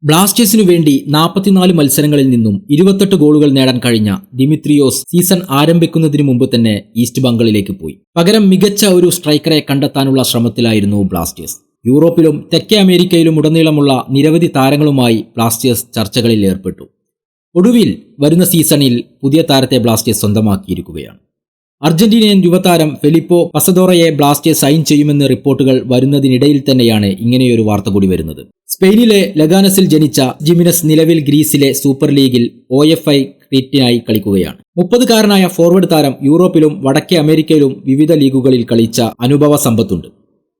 ബ്ലാസ്റ്റേഴ്സിനു വേണ്ടി 44 മത്സരങ്ങളിൽ നിന്നും 28 ഗോളുകൾ നേടാൻ കഴിഞ്ഞ ദിമിത്രിയോസ് സീസൺ ആരംഭിക്കുന്നതിനു മുമ്പ് തന്നെ ഈസ്റ്റ് ബംഗാളിലേക്ക് പോയി. പകരം മികച്ച ഒരു സ്ട്രൈക്കറെ കണ്ടെത്താനുള്ള ശ്രമത്തിലായിരുന്നു ബ്ലാസ്റ്റേഴ്സ്. യൂറോപ്പിലും തെക്കേ അമേരിക്കയിലും ഉടനീളമുള്ള നിരവധി താരങ്ങളുമായി ബ്ലാസ്റ്റേഴ്സ് ചർച്ചകളിൽ ഏർപ്പെട്ടു. ഒടുവിൽ വരുന്ന സീസണിൽ പുതിയ താരത്തെ ബ്ലാസ്റ്റേഴ്സ് സ്വന്തമാക്കിയിരിക്കുകയാണ്. അർജന്റീനിയൻ യുവതാരം ഫെലിപ്പോ പസദോറയെ ബ്ലാസ്റ്റേഴ്സ് സൈൻ ചെയ്യുമെന്ന് റിപ്പോർട്ടുകൾ വരുന്നതിനിടയിൽ തന്നെയാണ് ഇങ്ങനെയൊരു വാർത്ത കൂടി വരുന്നത്. സ്പെയിനിലെ ലഗാനസിൽ ജനിച്ച ജിമിനസ് നിലവിൽ ഗ്രീസിലെ സൂപ്പർ ലീഗിൽ OFI ക്രീറ്റിനായി കളിക്കുകയാണ്. 30-കാരനായ ഫോർവേഡ് താരം യൂറോപ്പിലും വടക്കേ അമേരിക്കയിലും വിവിധ ലീഗുകളിൽ കളിച്ച അനുഭവ സമ്പത്തുണ്ട്.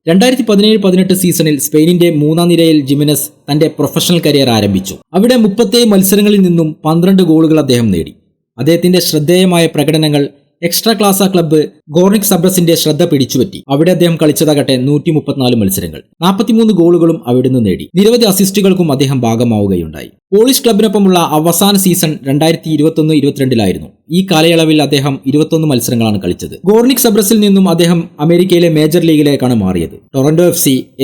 2017-18 സീസണിൽ സ്പെയിനിന്റെ 3-ാം നിരയിൽ ജിമിനസ് തന്റെ പ്രൊഫഷണൽ കരിയർ ആരംഭിച്ചു. അവിടെ 37 മത്സരങ്ങളിൽ നിന്നും 12 ഗോളുകൾ അദ്ദേഹം നേടി. അദ്ദേഹത്തിന്റെ ശ്രദ്ധേയമായ പ്രകടനങ്ങൾ എക്സ്ട്രാ ക്ലാസ ക്ലബ്ബ് ഗോർണിക് സബ്രസിന്റെ ശ്രദ്ധ പിടിച്ചുപറ്റി. അവിടെ അദ്ദേഹം കളിച്ചതാകട്ടെ 134 മത്സരങ്ങൾ, 43 ഗോളുകളും അവിടുന്ന് നേടി. നിരവധി അസിസ്റ്റുകൾക്കും അദ്ദേഹം ഭാഗമാവുകയുണ്ടായി. പോളിഷ് ക്ലബിനൊപ്പമുള്ള അവസാന സീസൺ 2021-22 ഈ കാലയളവിൽ അദ്ദേഹം 21 മത്സരങ്ങളാണ് കളിച്ചത്. ഗോർണിക് സബ്രസിൽ നിന്നും അദ്ദേഹം അമേരിക്കയിലെ മേജർ ലീഗിലേക്കാണ് മാറിയത്. ടൊറന്റോ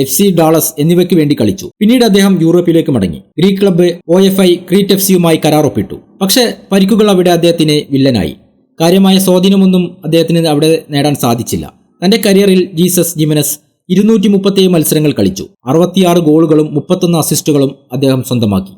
FC ഡാളസ് എന്നിവയ്ക്ക് വേണ്ടി കളിച്ചു. പിന്നീട് അദ്ദേഹം യൂറോപ്പിലേക്ക് മടങ്ങി. ഗ്രീക്ക് ക്ലബ്ബ് OFI ക്രീറ്റ് FCയുമായി കരാർ ഒപ്പിട്ടു. പക്ഷേ പരിക്കുകൾ അവിടെ അദ്ദേഹത്തിന് വില്ലനായി. കാര്യമായ സ്വാധീനമൊന്നും അദ്ദേഹത്തിന് അവിടെ നേടാൻ സാധിച്ചില്ല. തന്റെ കരിയറിൽ ജിമിനസ് 237 മത്സരങ്ങൾ കളിച്ചു. 66 ഗോളുകളും 31 അസിസ്റ്റുകളും അദ്ദേഹം സ്വന്തമാക്കി.